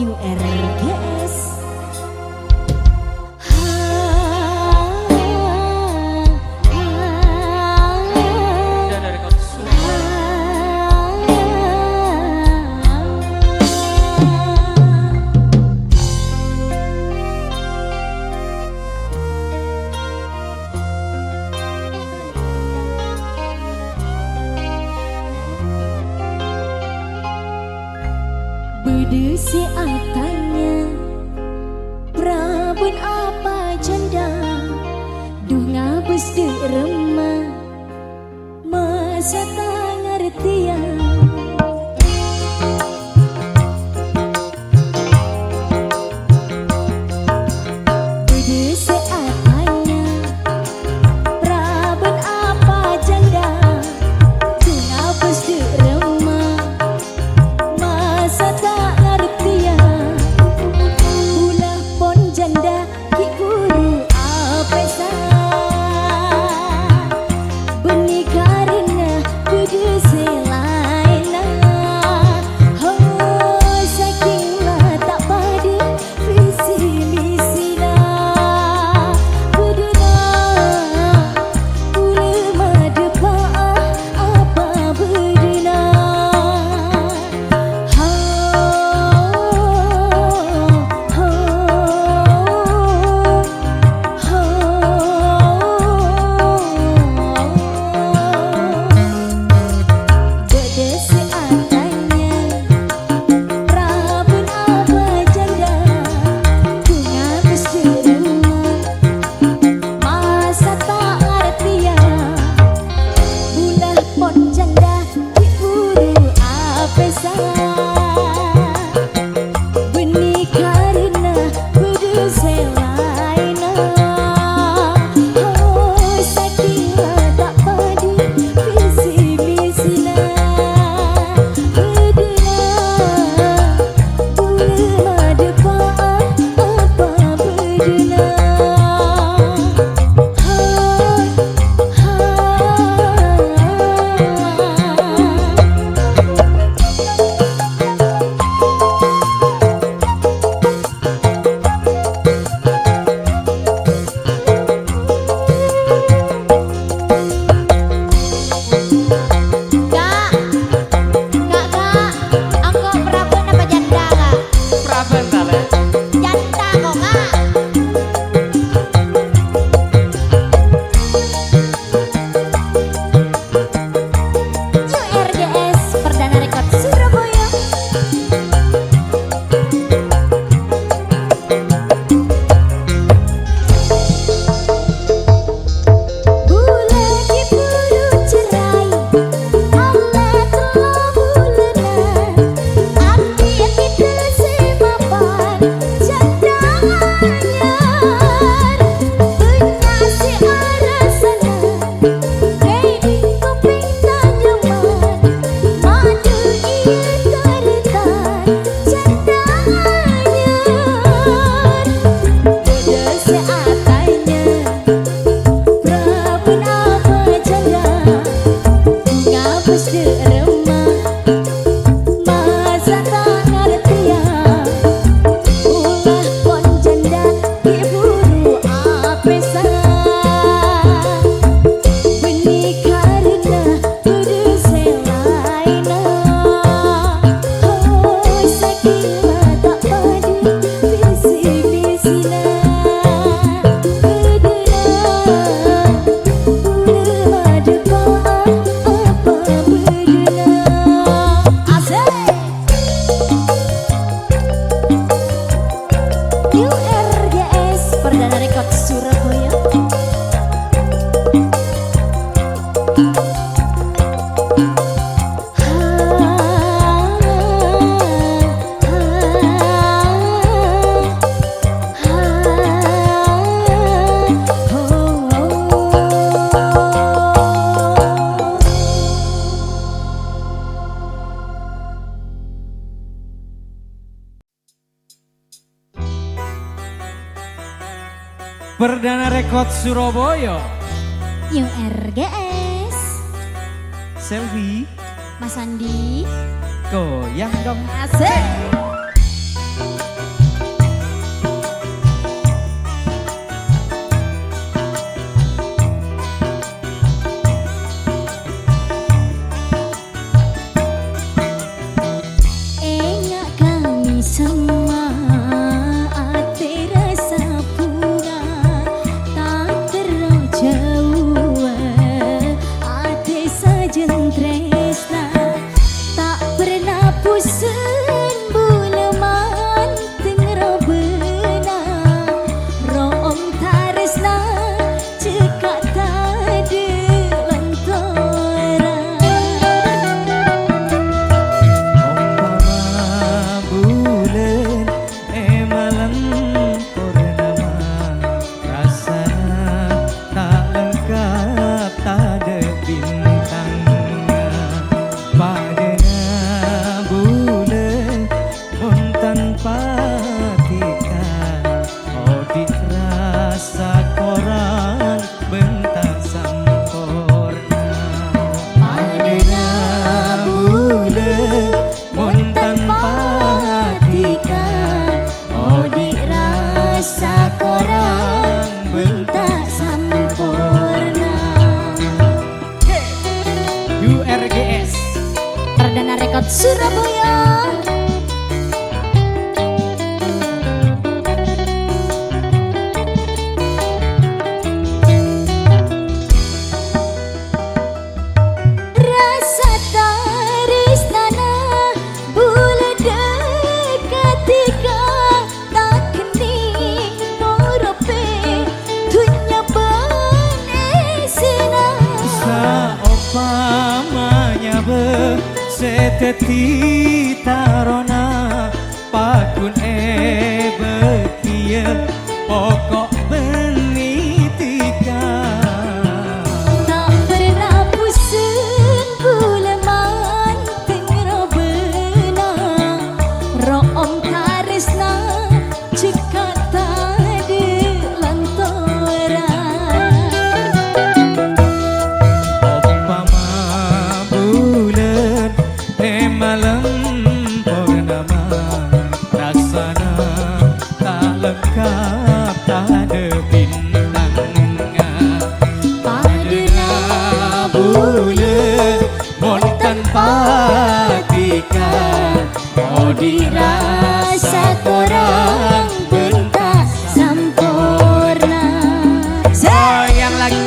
New RGS. Bedesi atanya Prabun apa janda Duh ngabes de remah Masa tak ngertian Bedesi atanya Prabun apa janda Duh ngabes de remah Masa tak Perdana Rekod Surabaya. New RGS. Selvi. Mas Andi. Goyang dong. Asik. URGS Perdana Rekod Surabaya. Rasa tarisnana bulan dekat tiga tak kening ngorope dunya benesina. Saumpamanya seteti tarona pakun bekia pokok benitika Tak pernah pusing buleman tengro benang room tarisna cekat tadi lantoran. Umpama bulan malam purnama rasana tak lengkap tak ada bintangnya. Padana Bulan mon tanpa tika mau dirasa korang bentak sempurna. sayang lagi.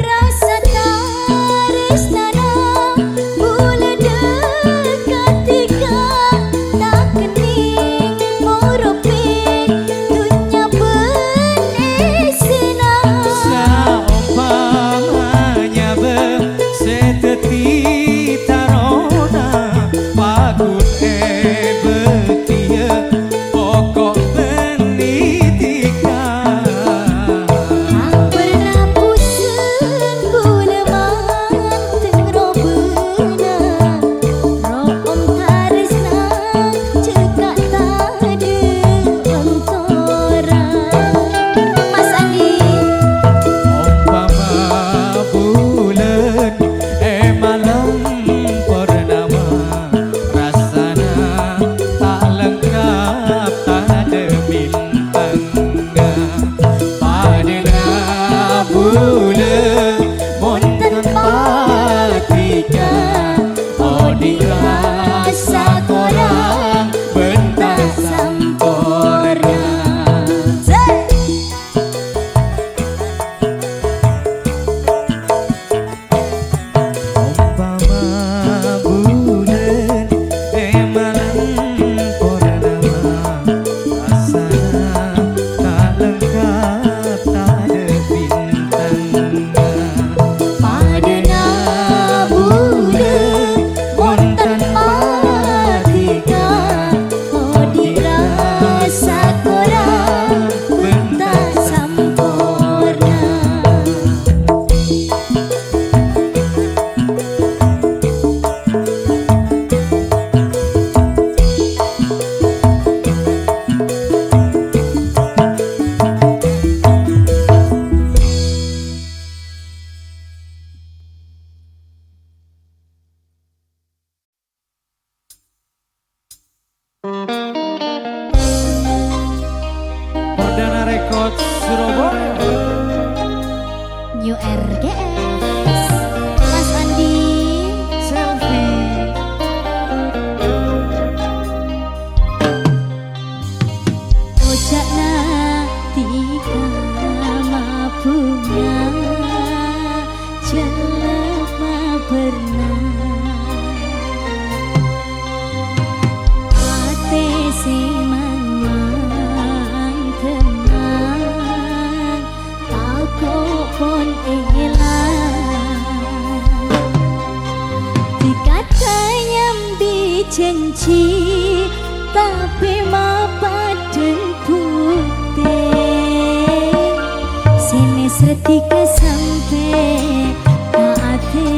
Rasa tarisnana bulan dekat tiga tak kening ngorope dunya benesina. Saumpamanya seteti tarona pakun bekia pokok benitika Tak pernah pusing buleman tengro benang room tarisna cekat tadi lantoran. Mas Andi. Umpama bulan malam purnama rasana tak lengkap tak ada bintangnya. Padana bulan mon tanpa tika oh dirasa korang bentak sempurna. Umpama bulan malam purnama rasana tak lengkap tak ada bintangnya. Padana bulan mon tanpa tiga oh dirasa korang bentak sempurna. Perdana Rekod Surabaya New RGS Mas Andi. Selfie Ojakna tiga mabunga jelema berenang ate semang tenang aku pun elang dikatanya janji tapi mapaden putih sini setika sampai ate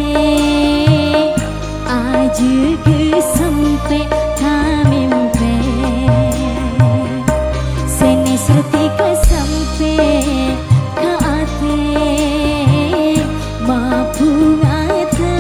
aja ke sampai kamimpe sini setika sampai ate mabung ate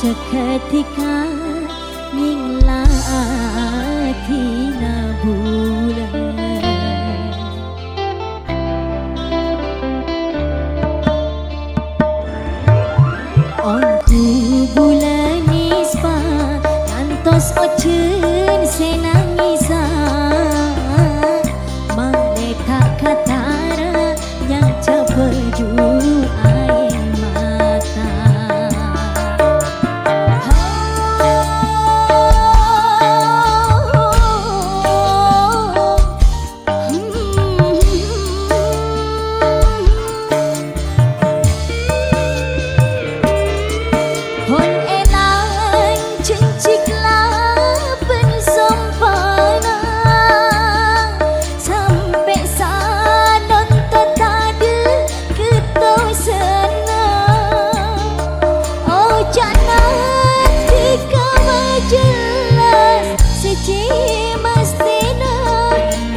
seketika ninglatina bulan. Onku bulan ispa ngantos ocen senangisa maleka katara yang cepeju air mata. Hon elang cenciklah pensompana sampai sanon tetade ketau senang. Oh jangan tika majelas seci mastena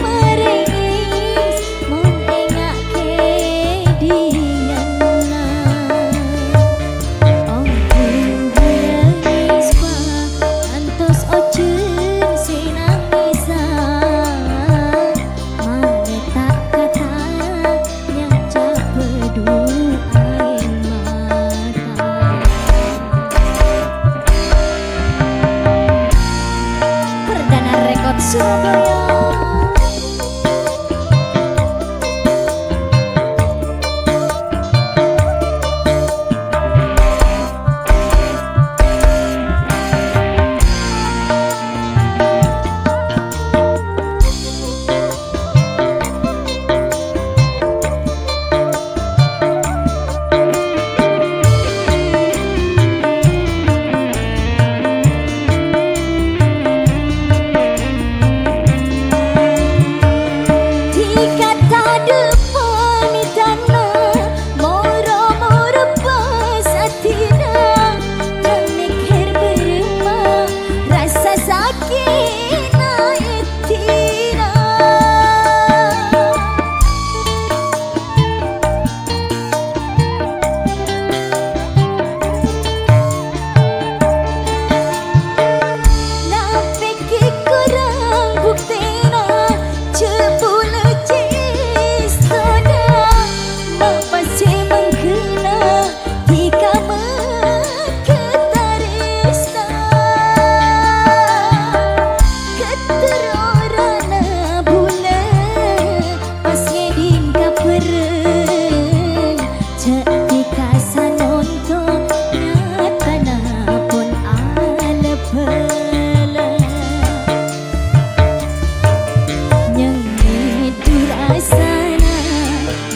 meringis mun engak kediana. Oh bulan ispa antos ocen senangisa maletak kata yang capedu air mata. Perdana Rekod Surabaya.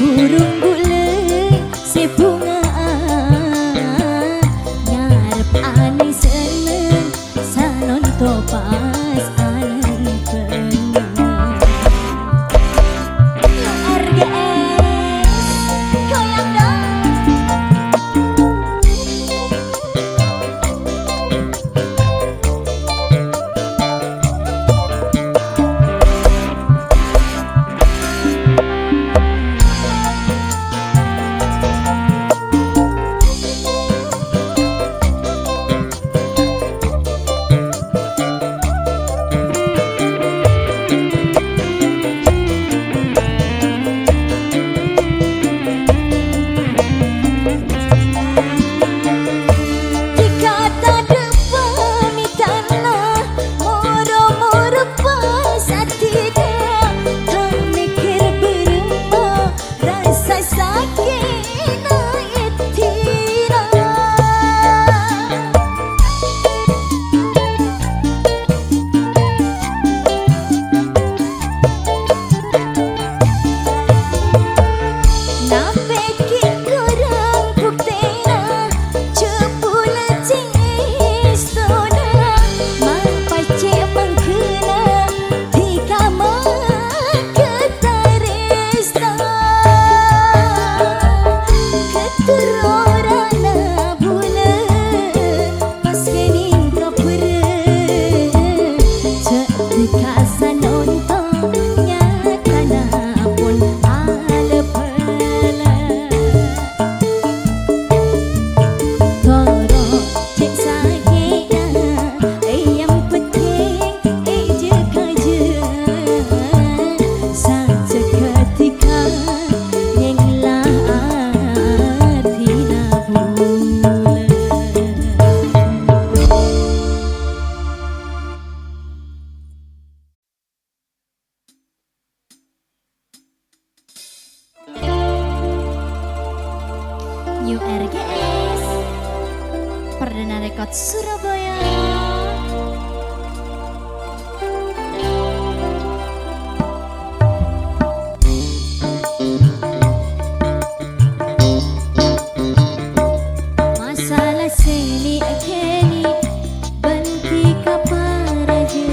Burung gulai si bungaan ngarep ani seneng sanon topas alang penang. RGS goyang dong. Cek New RGS Perdana Rekod Surabaya. Masalah seni akeni benti kaparaja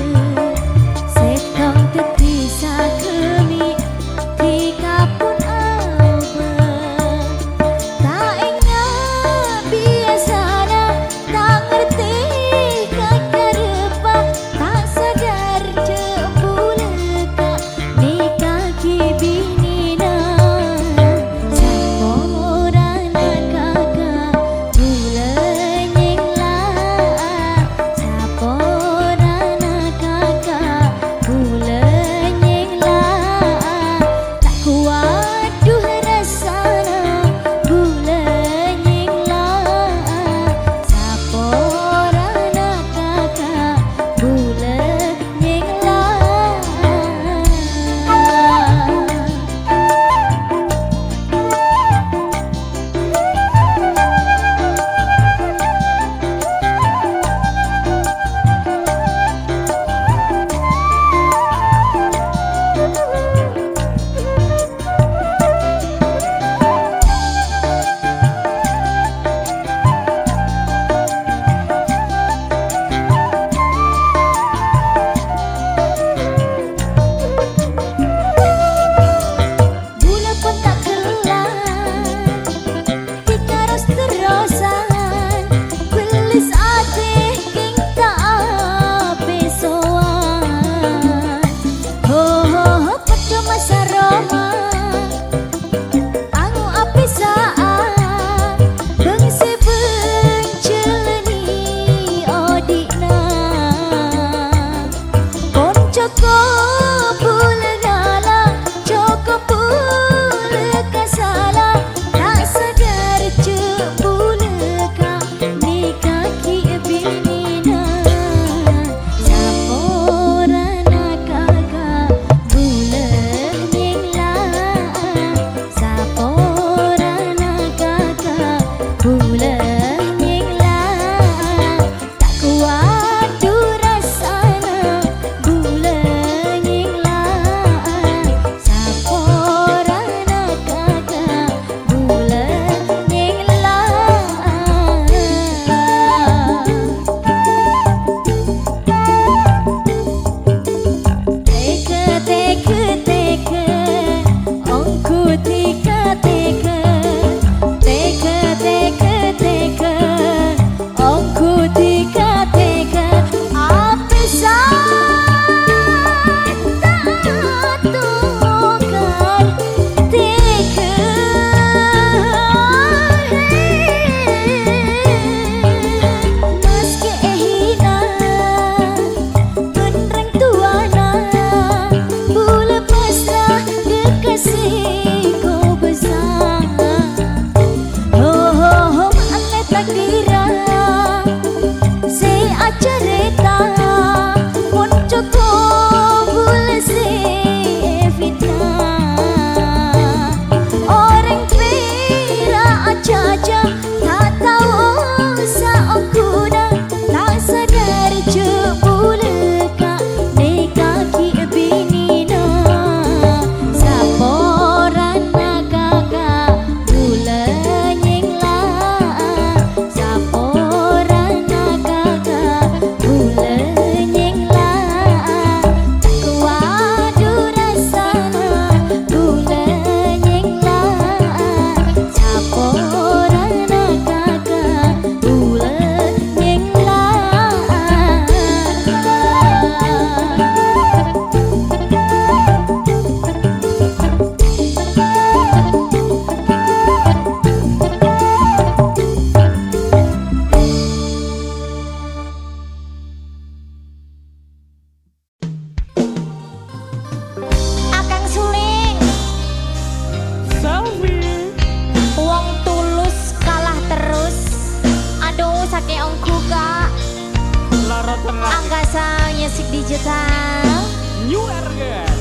setong tetisa kemi tika pun apa tak ingat biasanya tak ngerti kakarepa tak sadar jebuleka nikah kibinina samporana kakak bulenyeng lah saporana kakak bulenyeng lah tak kuat duh rasana bulenyeng lah saporana kakak bulenyeng lah. Bula pun tak kelar tika terus-terusan gelis ati king tak ape sowan ho ho ho padha masa roma angu ape saat bengsi benceleni odikna Poncoko bule ngala Joko bule kasala tak sadar jebule ka nikah ki binina saporana kakak bule nyeng lah saporana kakak bule nyeng lah tak kuat du rasana bule nyeng lah saporana kakak bule nyeng lah. Teka ongku tika teka ongku tika teka ape tak tukar teka meski hina Penreng tuana bula pasrah dekasih kau besar ho ho ho ane takdira se acareta Poncoko bula se fitnah orang kira aja tak tahu saokuna tak sadar jebuleka nikah ki binina saporana kakak bulenyeng lah saporana kakak bulenyeng lah tak kuat du rasana bulenyeng lah saporana kakak bulenyeng lah. Akang Sule Selfie wong tulus kalah terus aduh sake ongku kak Laro Tengah Angkasa Music Digital New RGS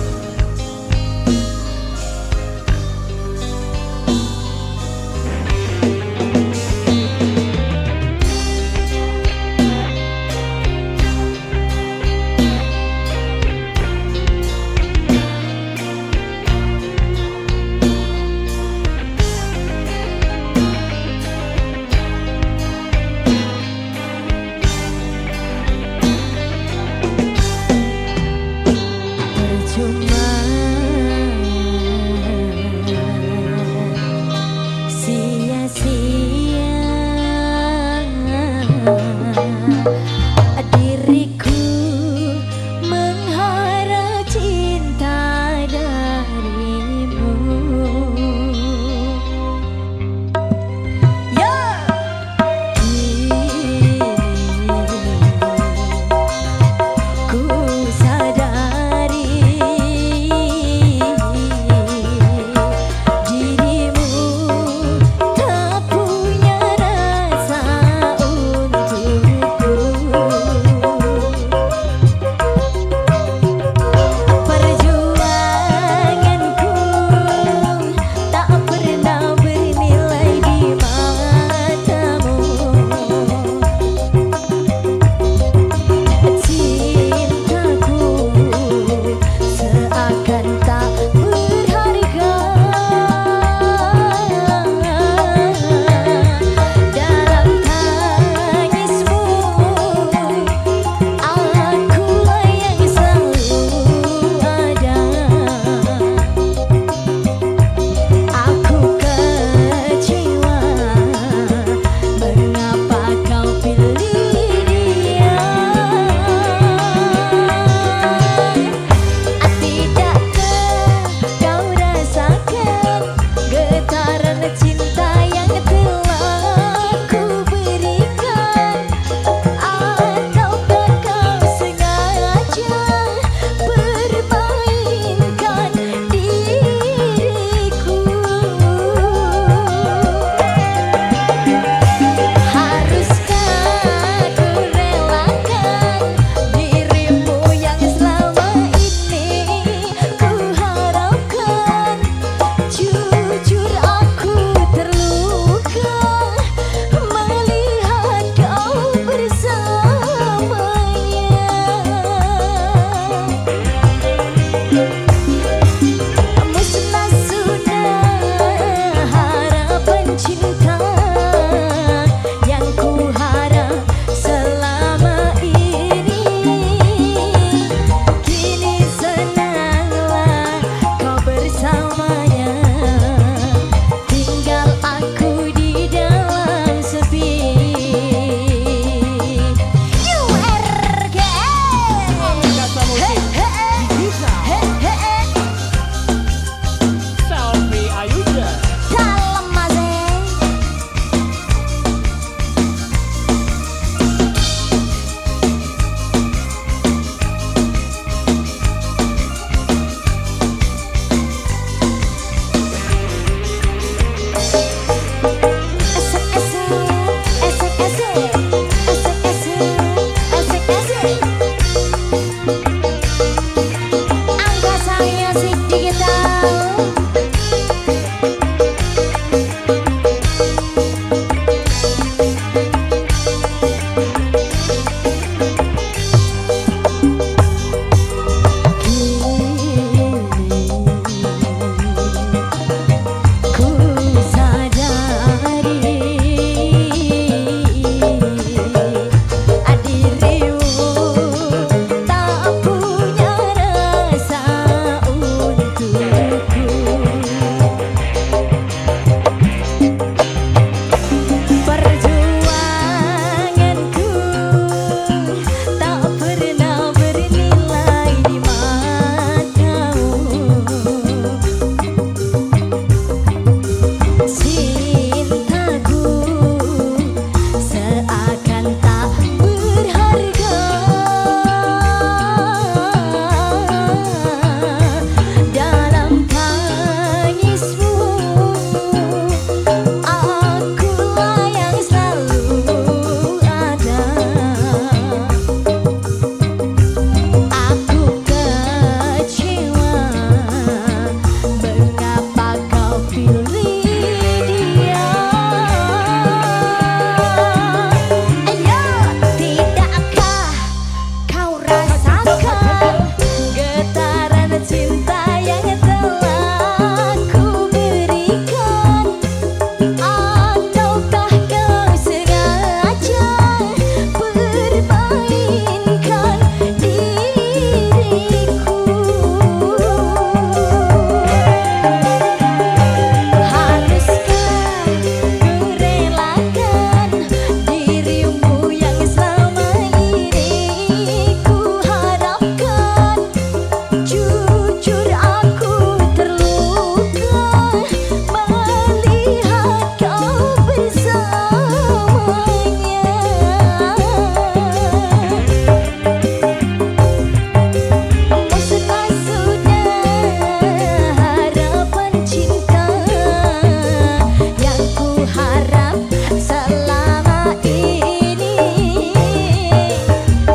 harap selama ini.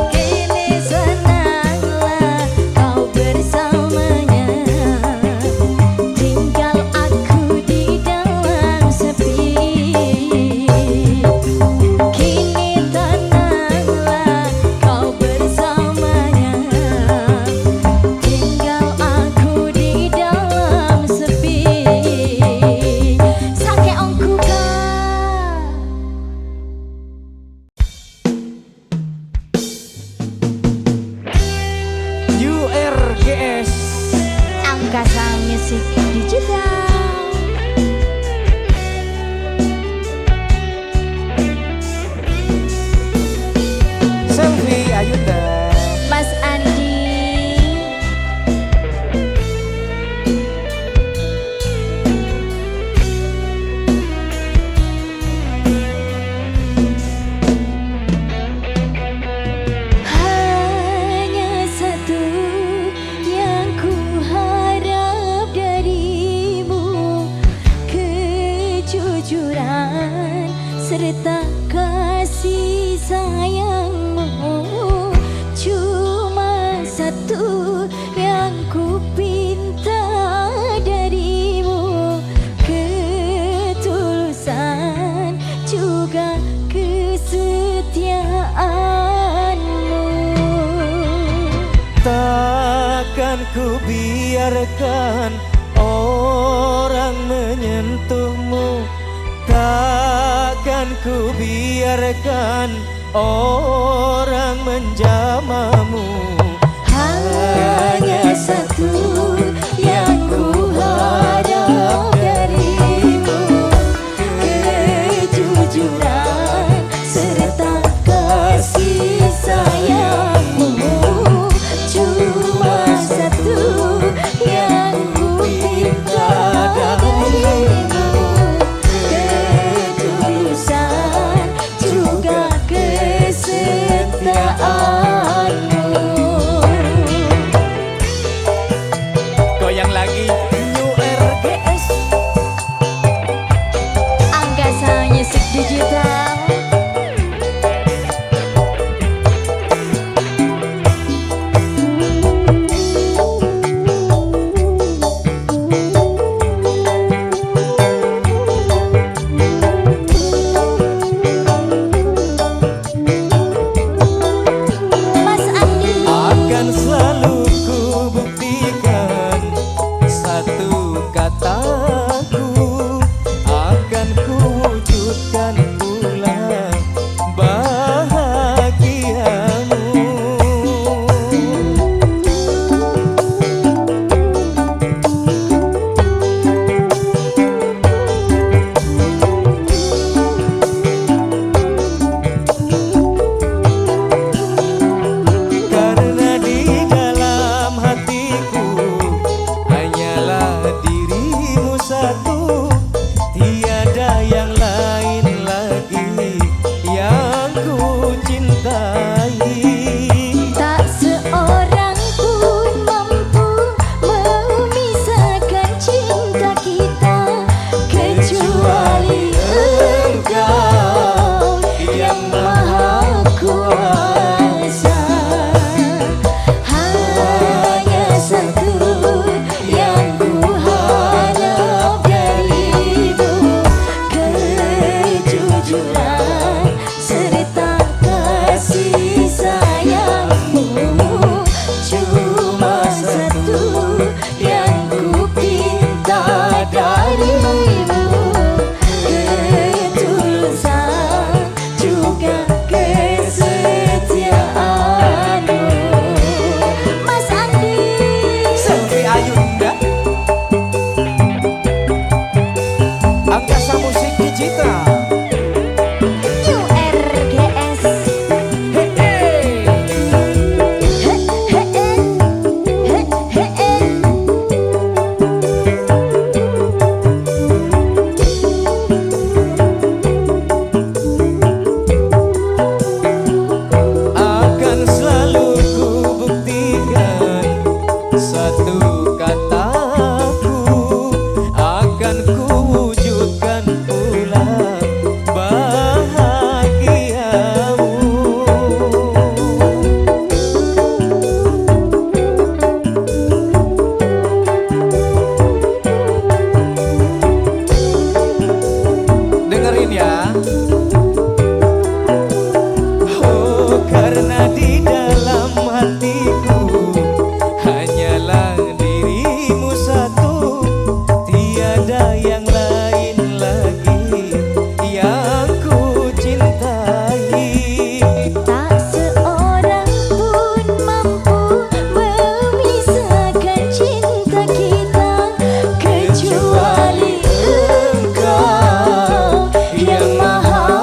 Kini senanglah kau bersamanya, tinggal aku di dalam sepi. Kini tenanglah kau bersamanya, tinggal aku di dalam sepi. Sake ongku ka URGS Angkasa Music Digital. Selfie Ayunda. Mas Andi, hanya satu yang ku harap darimu, kejujuran serta kasih sayangmu. Cuma satu yang ku pinta darimu, ketulusan juga kesetiaanmu. Takkan ku biarkan orang menyentuhmu, takkan ku biarkan orang menjamamu. Hanya satu yang ku harap darimu, kejujuran serta kasih sayangmu. Cuma satu yang ku minta darimu, ketulusan juga kesetiaanmu. Goyang lagi URGS. Angkasa Music Digital. Mas Andi, Akan selalu ku buktikan satu kataku, akan ku wujudkan pula bahagiamu. Karena di dalam hatiku hanyalah dirimu satu, tiada yang lain lagi yang ku cintai. tak seorang pun mampu memisahkan cinta kita, kecuali Engkau yang Maha Kuasa. Hanya satu yang ku harap darimu, kejujuran serta kasih sayangmu. Cuma satu yang ku pinta darimu, ketulusan juga kesetiaanmu. Mas Andi, Selfie Ayunda. Angkasa Musik Digital. URGS Oh, karena di dalam hatiku hanyalah dirimu satu, tiada yang lain lagi yang ku cintai. Tak seorang pun mampu memisahkan cinta kita kecuali Engkau yang Maha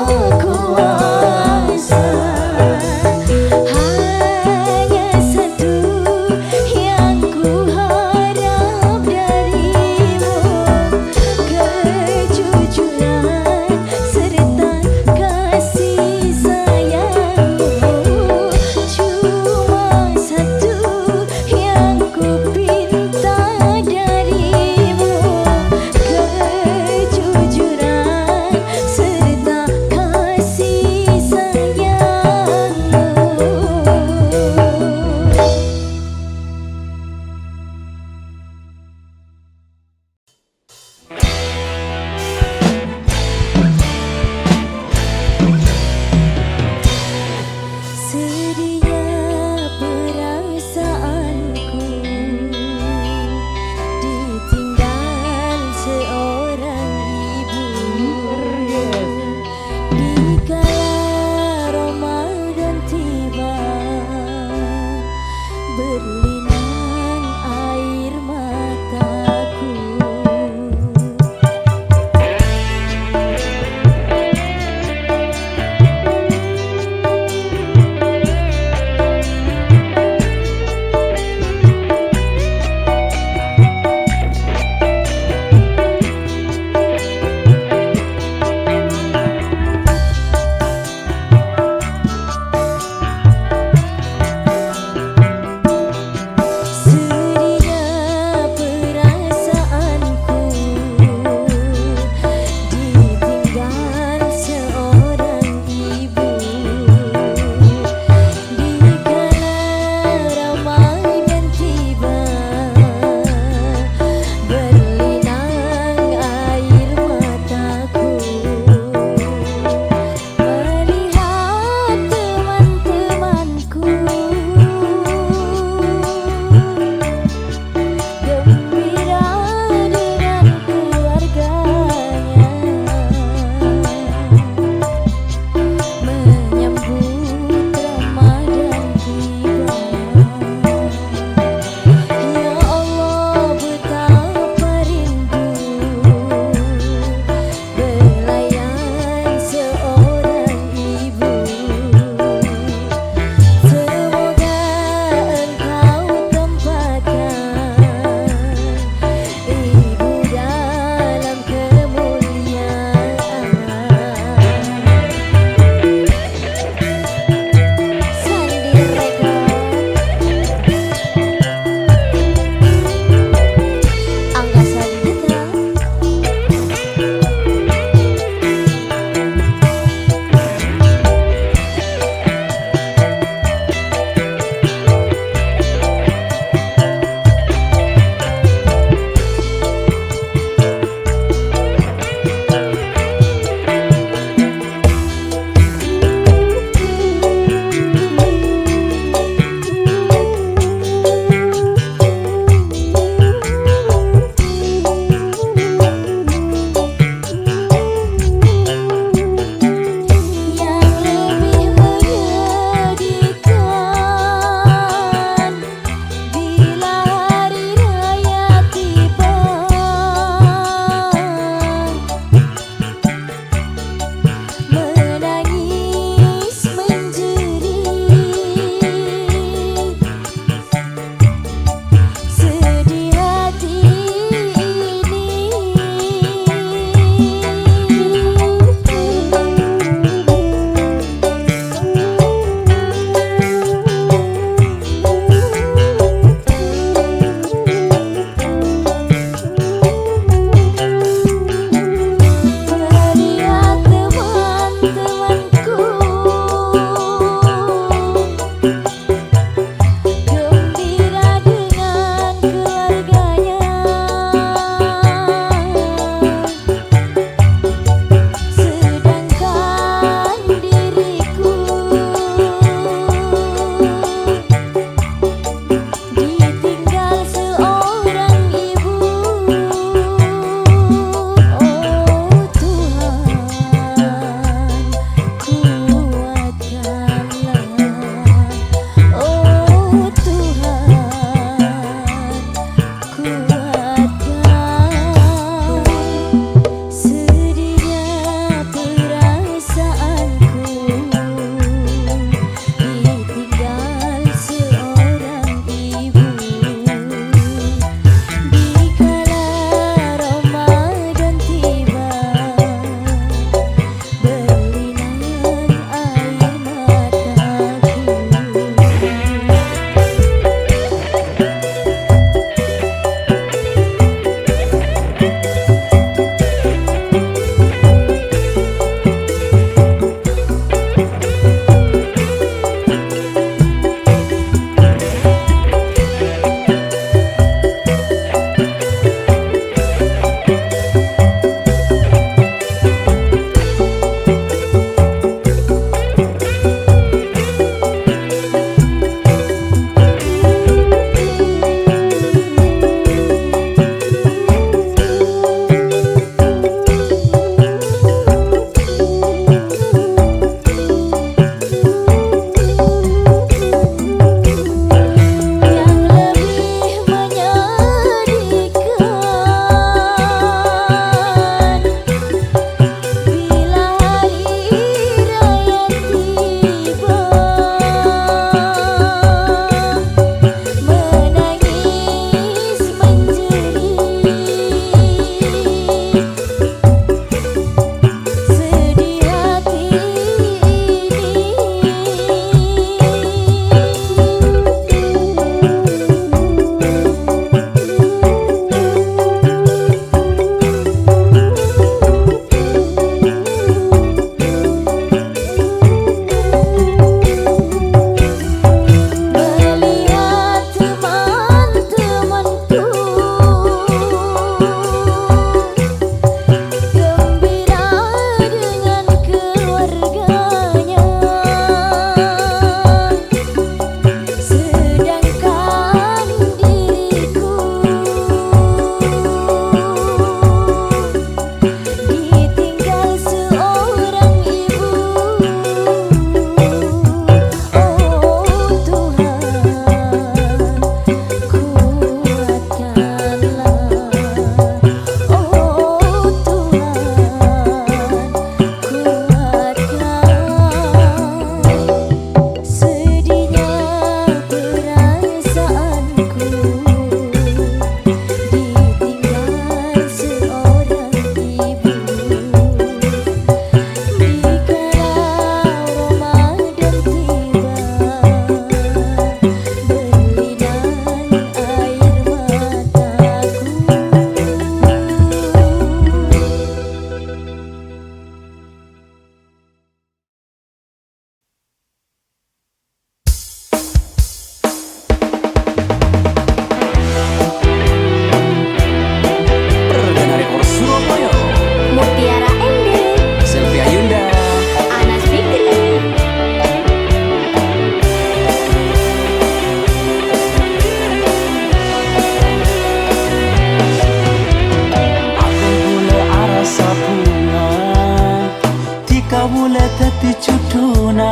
bule tati cuduna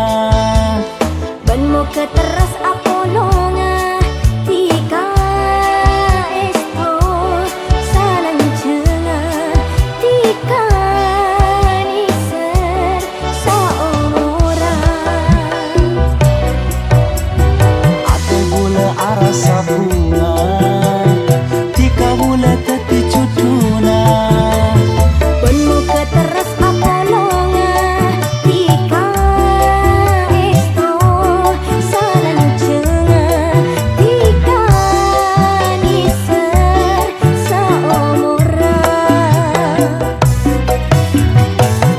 ban mo ke teras apolonga tika esto salang cengan tika niser saomoran ate bule arasa bunga tika bule tati cuduna ban mo ke teras apolonga tika esto salang cengan tika niser saomoran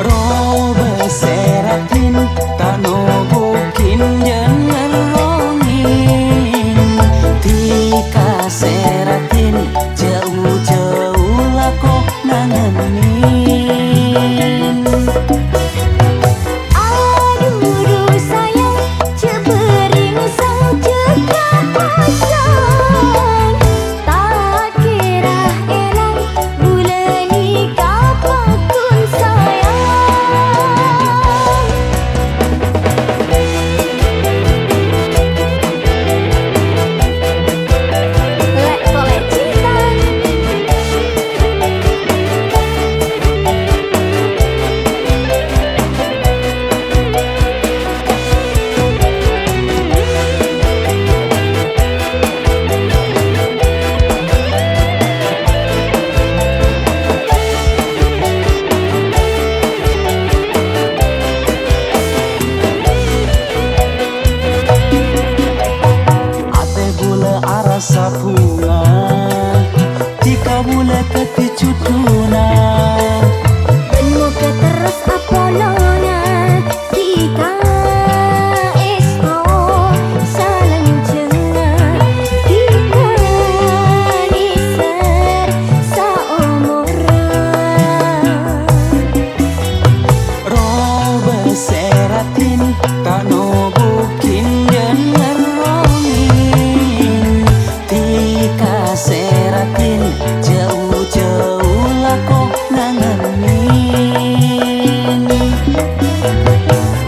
robe seratin tano bukin jangan rongin tika seratin jauh-jauh lako nangenin aduh sayang cebering sang cekak pasang tak kira elang bulan nikah pakun sayang lek kolek cinta ate bule arasa bunga tika bule tati cuduna ban mo ke teras apolonga tika esto salang cengan tika niser saomoran robe seratin tano bukin jangan rongin tika seratin jauh-jauh lako nangenin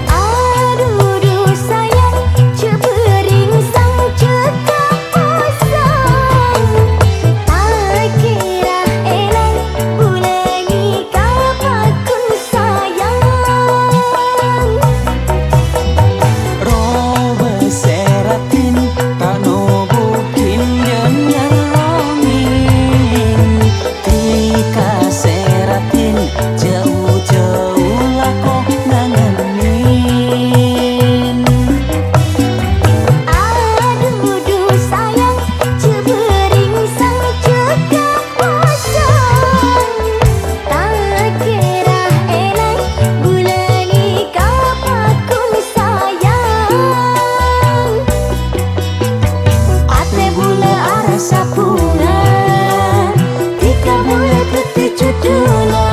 aduh sayang cebering sang cekak pasang tak kira elang bulan nikah pakun sayang robe seratin tano bukin jangan rongin tika seratin jauh-jauh lako nangenin aduh sayang cebering sang cekak pasang tak kira elang bulan nikah pakun sayang ate bule arasa bunga tika bule teti cuduna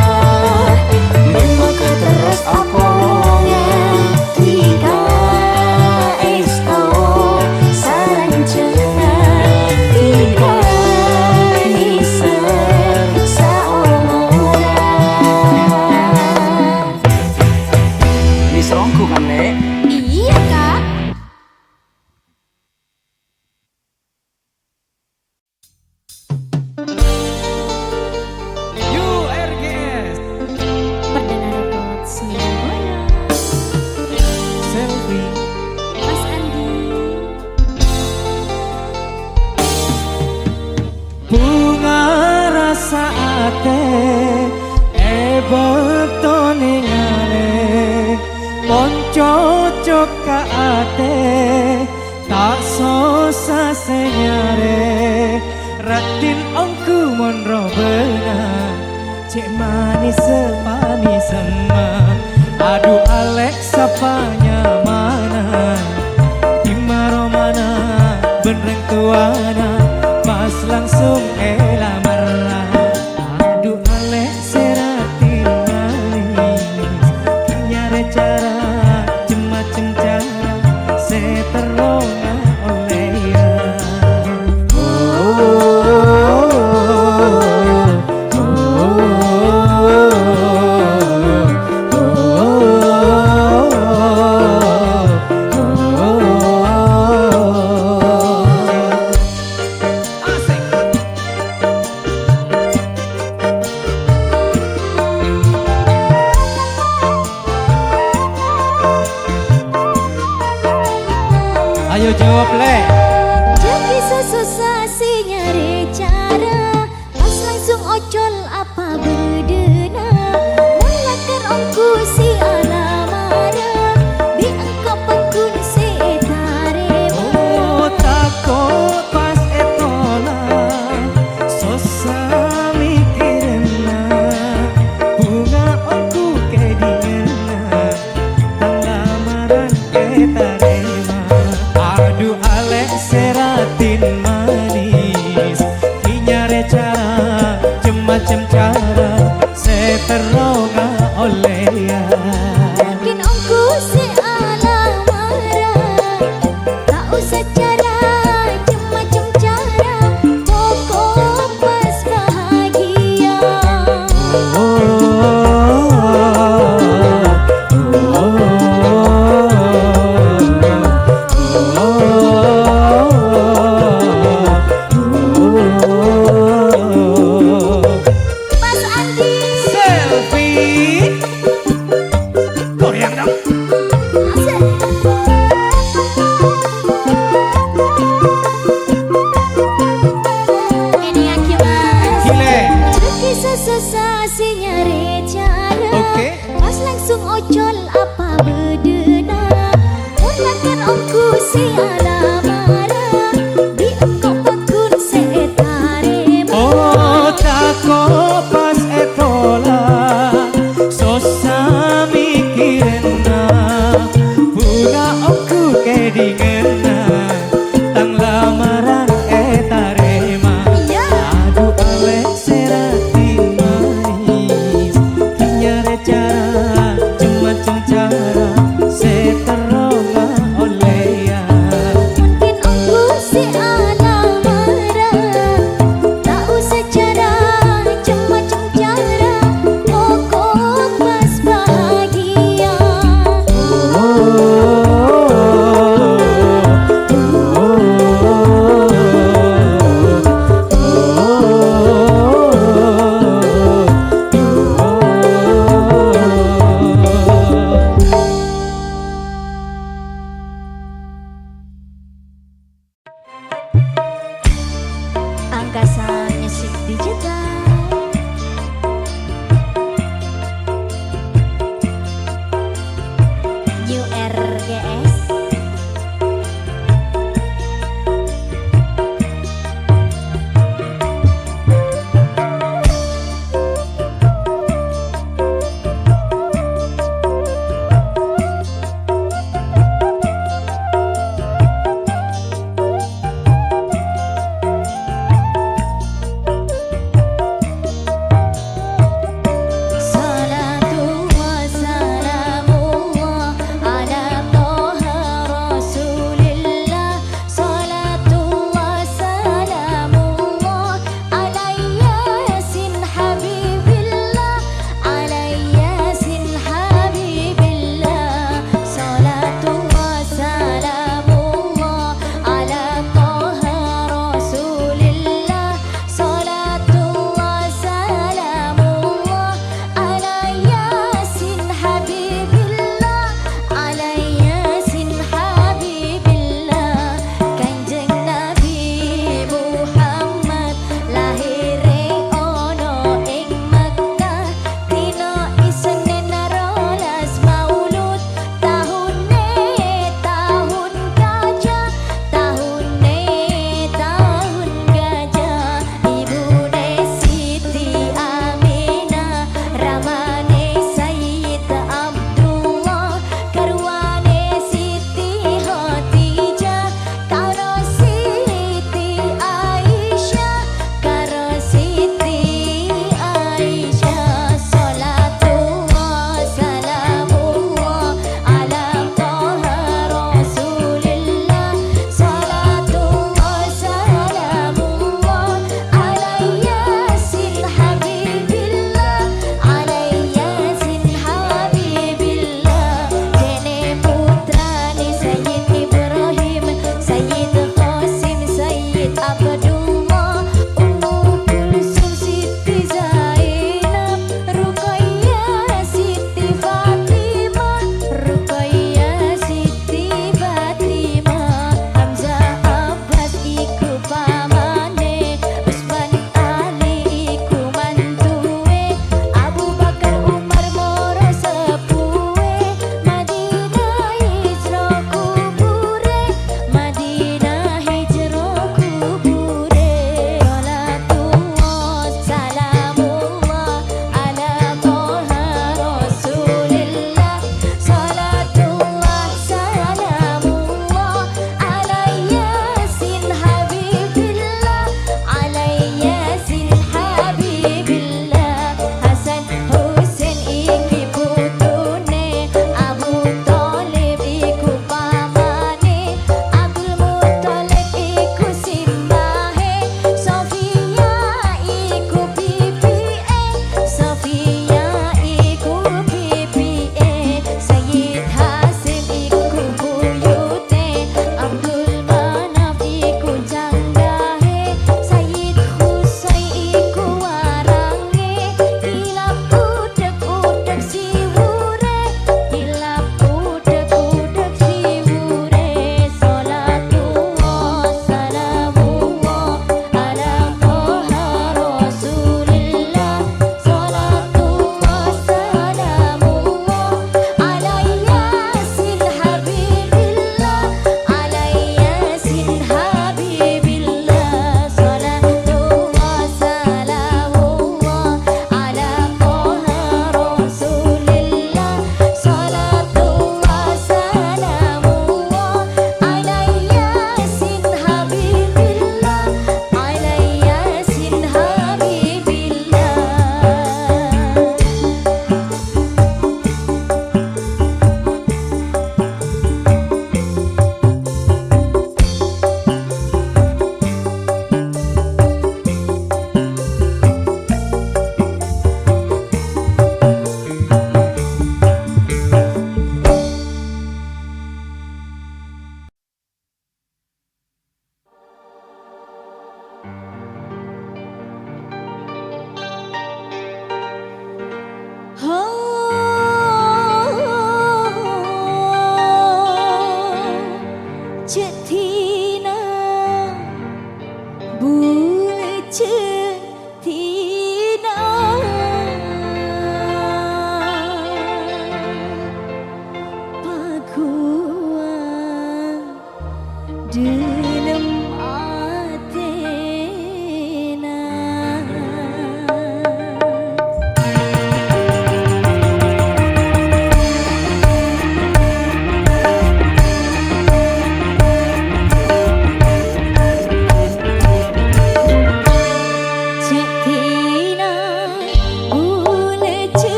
memang keteras apolonga tika esto salang cengan tika niser saomoran diserongku kan nek iya kak URGS perdana rekod Semarang Selfie Mas Andi bunga rasa ate betone ngale pon cocok ka ate tak sosa senyare ratin ongku mon robena cek manis manis sema aduh Alex sapanya mana dimaro mana benereng tuana pas langsung lamar aduh Alex seratin manis nyare cara macem-macem cara seterona oleh ya oh Ayo jawab le. Jadi susah si nyari cara, pas langsung ocol apa bedena. Mulakar ongku si alamana, bi engkau pekun si tarema. Oh takut pas etola, susah mikirna. Bunga aku kedingena, tang lamaran kita terima. Aduh alek seratin manis, nyari cara macam cara seteronga oleh ya. Yakin ongku si alamara, tak usah cara macam cara, pokok pas bahagia. Mas Andi Selfie goyang dong. asik. Ini aki mas Gile. Jadi susah si nyari cara, Oke. pas langsung ocol apa bedena. Mulakkan ongku si alamara, di engkau pekun si tarema. Oh takut pas etola, susah mikirna. Bunga aku kedingena, tang lamaran etarema. Ya. Aduh alek seratin manis, nyari cara macam cara